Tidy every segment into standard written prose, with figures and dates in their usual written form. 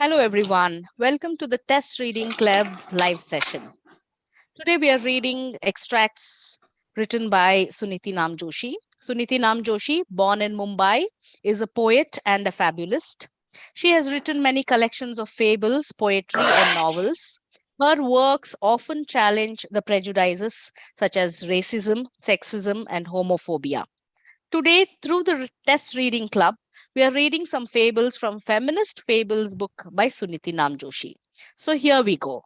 Hello, everyone. Welcome to the Test Reading Club live session. Today, we are reading extracts written by Suniti Namjoshi. Suniti Namjoshi, born in Mumbai, is a poet and a fabulist. She has written many collections of fables, poetry, and novels. Her works often challenge the prejudices such as racism, sexism, and homophobia. Today, through the Test Reading Club, we are reading some fables from Feminist Fables book by Suniti Namjoshi. So here we go.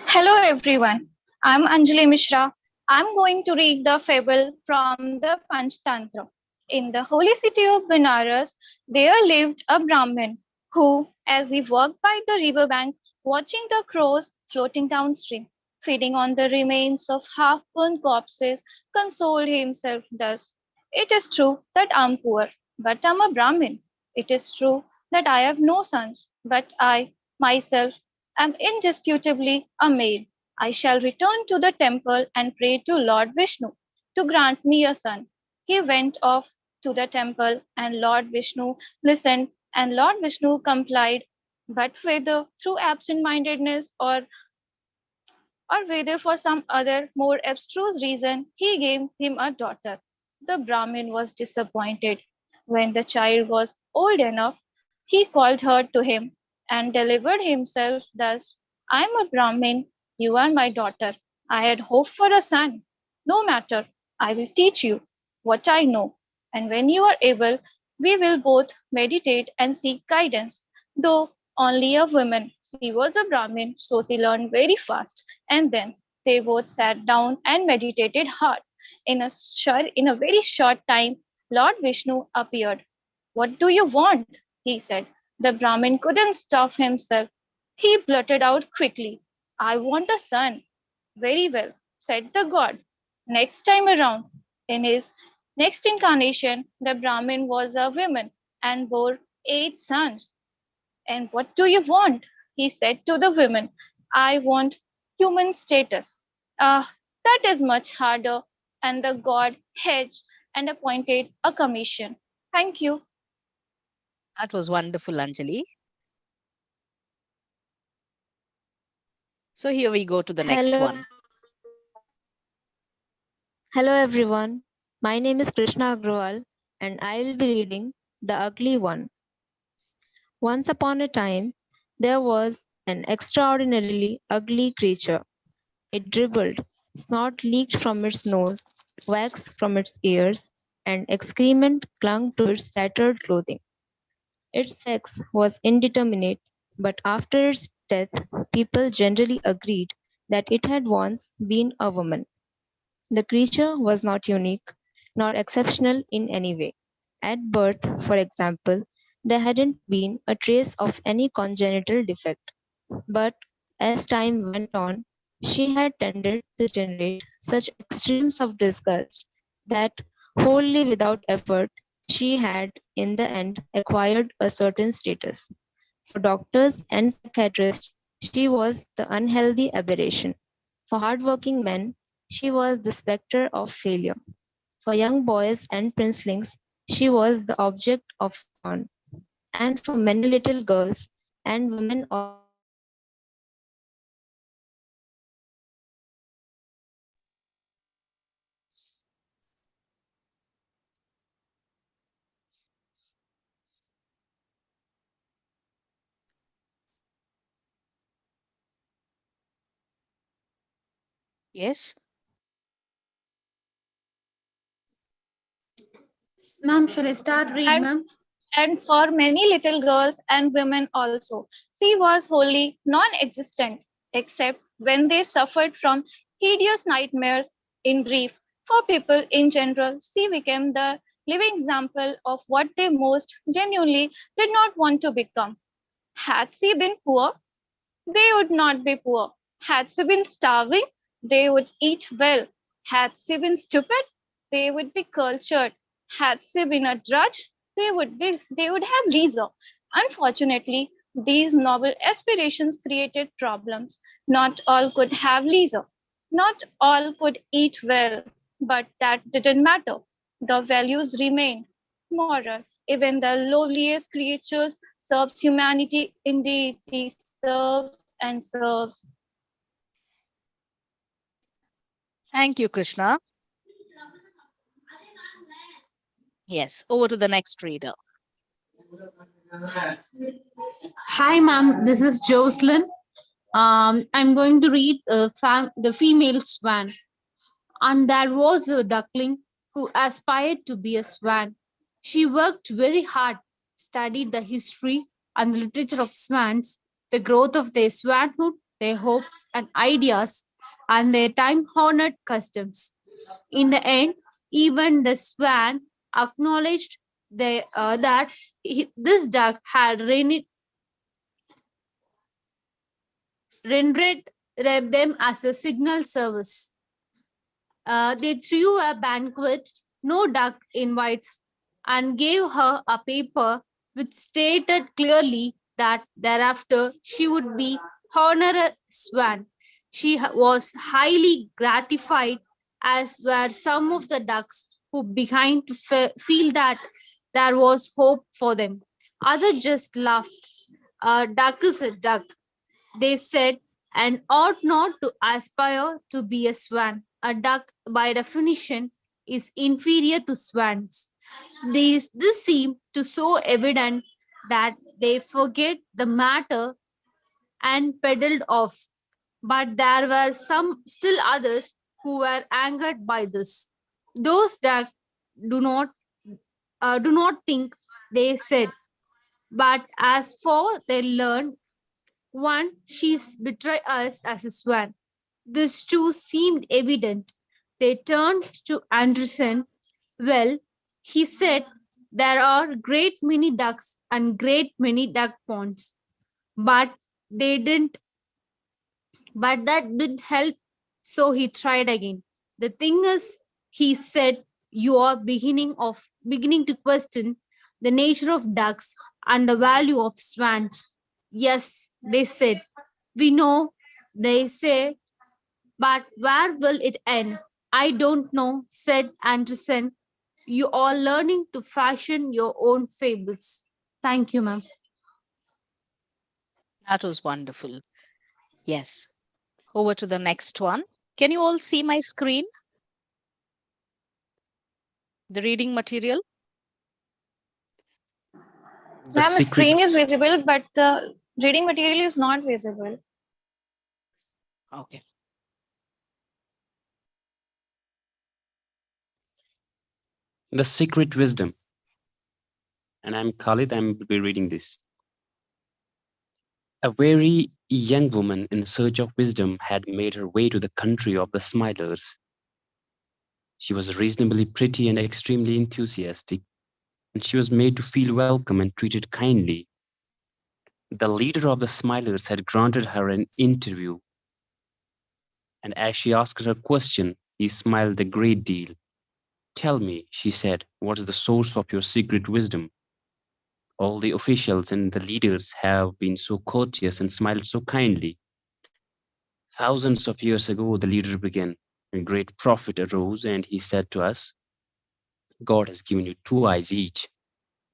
Hello everyone, I'm Anjali Mishra. I'm going to read the fable from the Panchtantra. In the holy city of Benares, there lived a Brahmin who, as he walked by the riverbank, watching the crows floating downstream, feeding on the remains of half-burned corpses, consoled himself thus. It is true that I'm poor, but I'm a Brahmin. It is true that I have no sons, but I, myself, am indisputably a male. I shall return to the temple and pray to Lord Vishnu to grant me a son. He went off to the temple, and Lord Vishnu listened, and Lord Vishnu complied. But whether through absent mindedness or whether for some other more abstruse reason, he gave him a daughter. The Brahmin was disappointed. When the child was old enough, he called her to him and delivered himself thus: I am a Brahmin, you are my daughter. I had hoped for a son. No matter, I will teach you what I know, and when you are able, we will both meditate and seek guidance. Though only a woman, she was a Brahmin, so she learned very fast, and then they both sat down and meditated hard. In a very short time, Lord Vishnu appeared. What do you want? He said. The Brahmin couldn't stop himself. He blurted out quickly, I want a son. Very well, said the god. Next time around, in his next incarnation, the Brahmin was a woman and bore 8 sons. And what do you want? He said to the women. I want human status. Ah, that is much harder. And the god hedged and appointed a commission. Thank you. That was wonderful, Anjali. So here we go to the next Hello, one. hello everyone. My name is Krishna Agrawal and I will be reading The Ugly One. Once upon a time, there was an extraordinarily ugly creature. It dribbled, snot leaked from its nose, wax from its ears, and excrement clung to its tattered clothing. Its sex was indeterminate, but after its death, people generally agreed that it had once been a woman. The creature was not unique nor exceptional in any way. At birth, for example, there hadn't been a trace of any congenital defect. But as time went on, she had tended to generate such extremes of disgust that, wholly without effort, she had in the end acquired a certain status. For doctors and psychiatrists, she was the unhealthy aberration. For hardworking men, she was the spectre of failure. For young boys and princelings, she was the object of scorn. And for many little girls and women also, she was the object of ridicule. Yes. Ma'am, shall I start read, And, ma'am? and for many little girls and women also, she was wholly non existent, except when they suffered from hideous nightmares. In brief, for people in general, she became the living example of what they most genuinely did not want to become. Had she been poor, they would not be poor. Had she been starving, they would eat well. Had she been stupid, they would be cultured. Had she been a drudge, they would have leisure. Unfortunately, these noble aspirations created problems. Not all could have leisure. Not all could eat well, but that didn't matter. The values remained. Moral, even the lowliest creatures serves humanity indeed. She serves and serves. Thank you, Krishna. Yes, over to the next reader. Hi, ma'am. This is Jocelyn. I'm going to read The Female Swan. And there was a duckling who aspired to be a swan. She worked very hard, studied the history and the literature of swans, the growth of their swanhood, their hopes and ideas, and their time honored customs. In the end, even the swan acknowledged that this duck had rendered them as a signal service. They threw a banquet, no duck invites, and gave her a paper which stated clearly that thereafter she would be honored swan. She was highly gratified, as were some of the ducks who began to feel that there was hope for them. Others just laughed. A duck is a duck, they said, and ought not to aspire to be a swan. A duck, by definition, is inferior to swans. This seemed to so evident that they forget the matter and peddled off. But there were some still others who were angered by this. Those that do not do not think, they said, but as for they learn one, she's betrayed us as a swan. This too seemed evident. They turned to Anderson. Well, he said, there are great many ducks and great many duck ponds, but they didn't. But that didn't help. So he tried again. The thing is, he said, you are beginning to question the nature of ducks and the value of swans. Yes, they said. We know, they say, but where will it end? I don't know, said Anderson. You are learning to fashion your own fables. Thank you, ma'am. That was wonderful. Yes. Over to the next one. Can you all see my screen? The reading material? The Ma'am, secret screen is visible, but the reading material is not visible. Okay. The secret wisdom. And I'm Khalid, I'm be reading this. A very young woman in search of wisdom had made her way to the country of the Smilers. She was reasonably pretty and extremely enthusiastic, and she was made to feel welcome and treated kindly. The leader of the Smilers had granted her an interview, and as she asked her question, he smiled a great deal. Tell me, she said, what is the source of your secret wisdom? All the officials and the leaders have been so courteous and smiled so kindly. Thousands of years ago, the leader began. A great prophet arose and he said to us, God has given you two eyes each,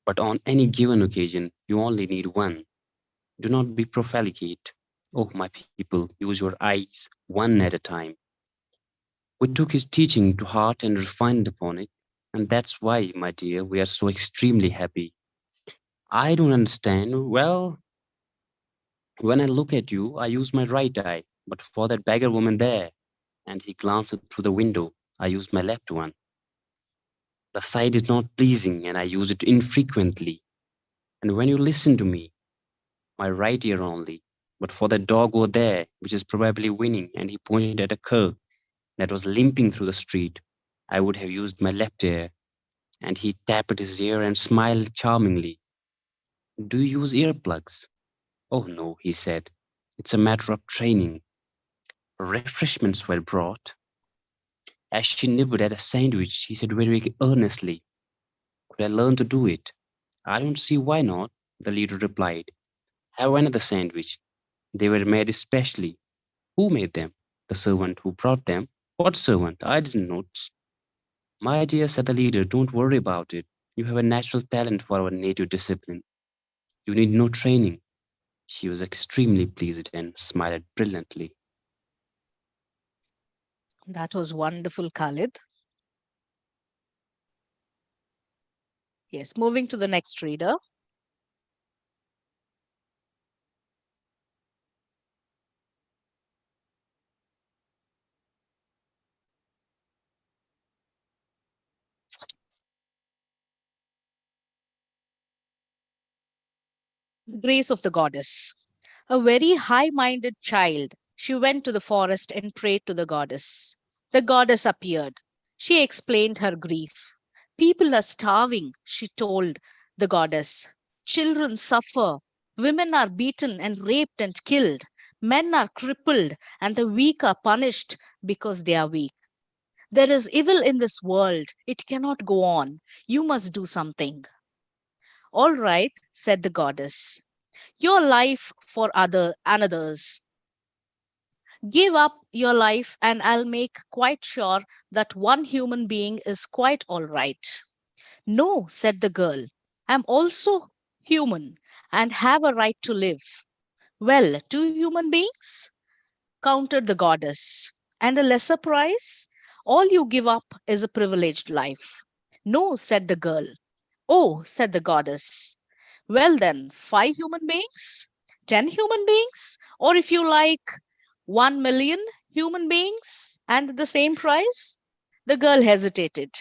but on any given occasion, you only need one. Do not be profligate. Oh, my people, use your eyes one at a time. We took his teaching to heart and refined upon it, and that's why, my dear, we are so extremely happy. I don't understand. Well, when I look at you, I use my right eye, but for that beggar woman there, and he glanced through the window, I use my left one. The sight is not pleasing, and I use it infrequently. And when you listen to me, my right ear only. But for that dog over there, which is probably winning, and he pointed at a cur that was limping through the street, I would have used my left ear. And he tapped his ear and smiled charmingly. Do you use earplugs? Oh no, he said. It's a matter of training. Refreshments were brought. As she nibbled at a sandwich, she said very earnestly, could I learn to do it? I don't see why not, the leader replied. Have another sandwich. They were made especially. Who made them? The servant who brought them. What servant? I didn't notice. My dear, said the leader, don't worry about it. You have a natural talent for our native discipline. You need no training. She was extremely pleased and smiled brilliantly. That was wonderful, Khalid. Yes, moving to the next reader. The grace of the goddess. A very high minded child, she went to the forest and prayed to the goddess. The goddess appeared. She explained her grief. People are starving, she told the goddess. Children suffer. Women are beaten and raped and killed. Men are crippled, and the weak are punished because they are weak. There is evil in this world. It cannot go on. You must do something. All right, said the goddess. Your life for another's. Give up your life, and I'll make quite sure that one human being is quite all right. No, said the girl. I'm also human and have a right to live. Well, two human beings? Countered the goddess. And a lesser price? All you give up is a privileged life. No, said the girl. Oh, said the goddess. Well, then, five human beings? 10 human beings? Or if you like, 1 million human beings and at the same price? The girl hesitated.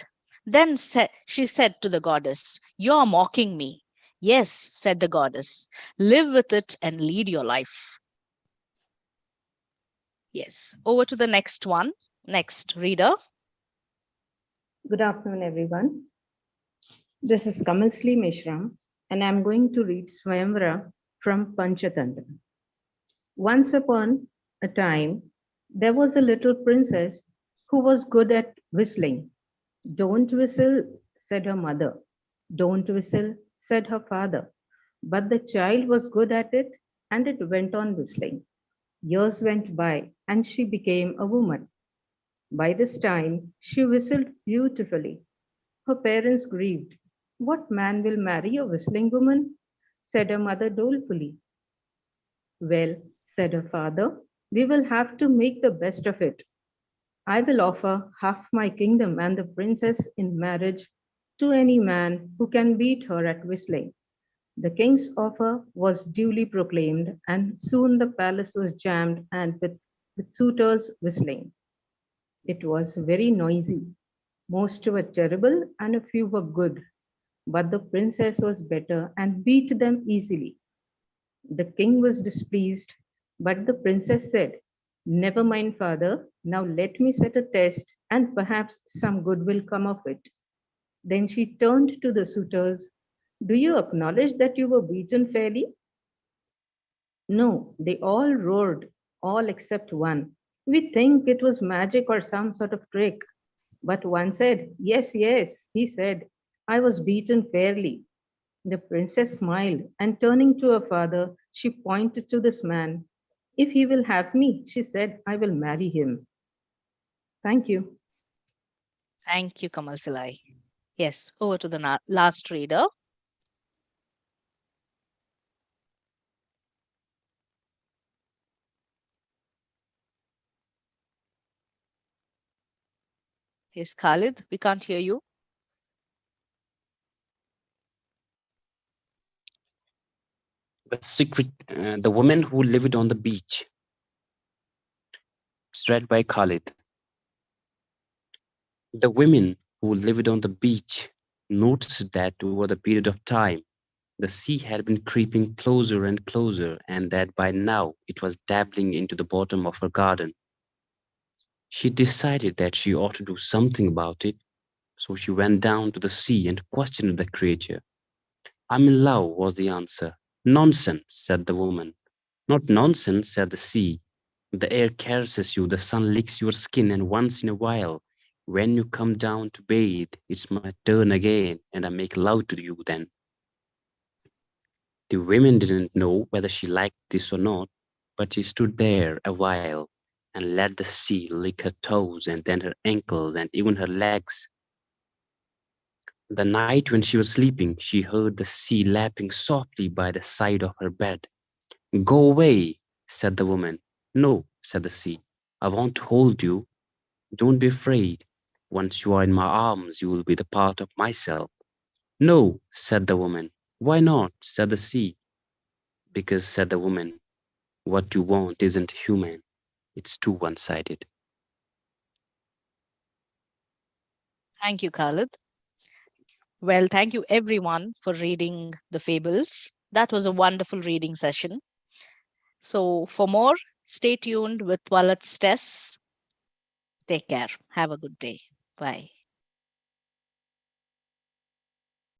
Then she said to the goddess, You're mocking me. Yes, said the goddess. Live with it and lead your life. Yes, over to the next one. Next reader. Good afternoon, everyone. This is Kamalsli Mishra, and I'm going to read Swayamvara from Panchatantra. Once upon a time, there was a little princess who was good at whistling. Don't whistle, said her mother. Don't whistle, said her father. But the child was good at it, and it went on whistling. Years went by, and she became a woman. By this time, she whistled beautifully. Her parents grieved. What man will marry a whistling woman? Said her mother dolefully. Well, said her father, we will have to make the best of it. I will offer half my kingdom and the princess in marriage to any man who can beat her at whistling. The king's offer was duly proclaimed, and soon the palace was jammed and with suitors whistling. It was very noisy. Most were terrible and a few were good, but the princess was better and beat them easily. The king was displeased, but the princess said, Never mind, father, now let me set a test and perhaps some good will come of it. Then she turned to the suitors. Do you acknowledge that you were beaten fairly? No, they all roared, all except one. We think it was magic or some sort of trick. But one said, Yes, yes, he said, I was beaten fairly. The princess smiled, and turning to her father, she pointed to this man. If he will have me, she said, I will marry him. Thank you. Thank you, Kamal Silai. Yes, over to the last reader. Yes, Khalid, we can't hear you. The woman who lived on the beach. It's read by Khalid. The women who lived on the beach noticed that over the period of time, the sea had been creeping closer and closer, and that by now it was dabbling into the bottom of her garden. She decided that she ought to do something about it, so she went down to the sea and questioned the creature. I'm in love, was the answer. Nonsense, said the woman. Not nonsense, said the sea. The air caresses you, the sun licks your skin, and once in a while, when you come down to bathe, it's my turn again, and I make love to you then. The women didn't know whether she liked this or not, but she stood there a while and let the sea lick her toes and then her ankles and even her legs. The night when she was sleeping, she heard the sea lapping softly by the side of her bed. Go away, said the woman. No, said the sea. I want to hold you. Don't be afraid. Once you are in my arms, you will be the part of myself. No, said the woman. Why not? Said the sea. Because, said the woman, what you want isn't human. It's too one-sided. Thank you, Khalid. Well, thank you everyone for reading the Fables. That was a wonderful reading session. So, for more, stay tuned with Wallet's TES. Take care. Have a good day. Bye.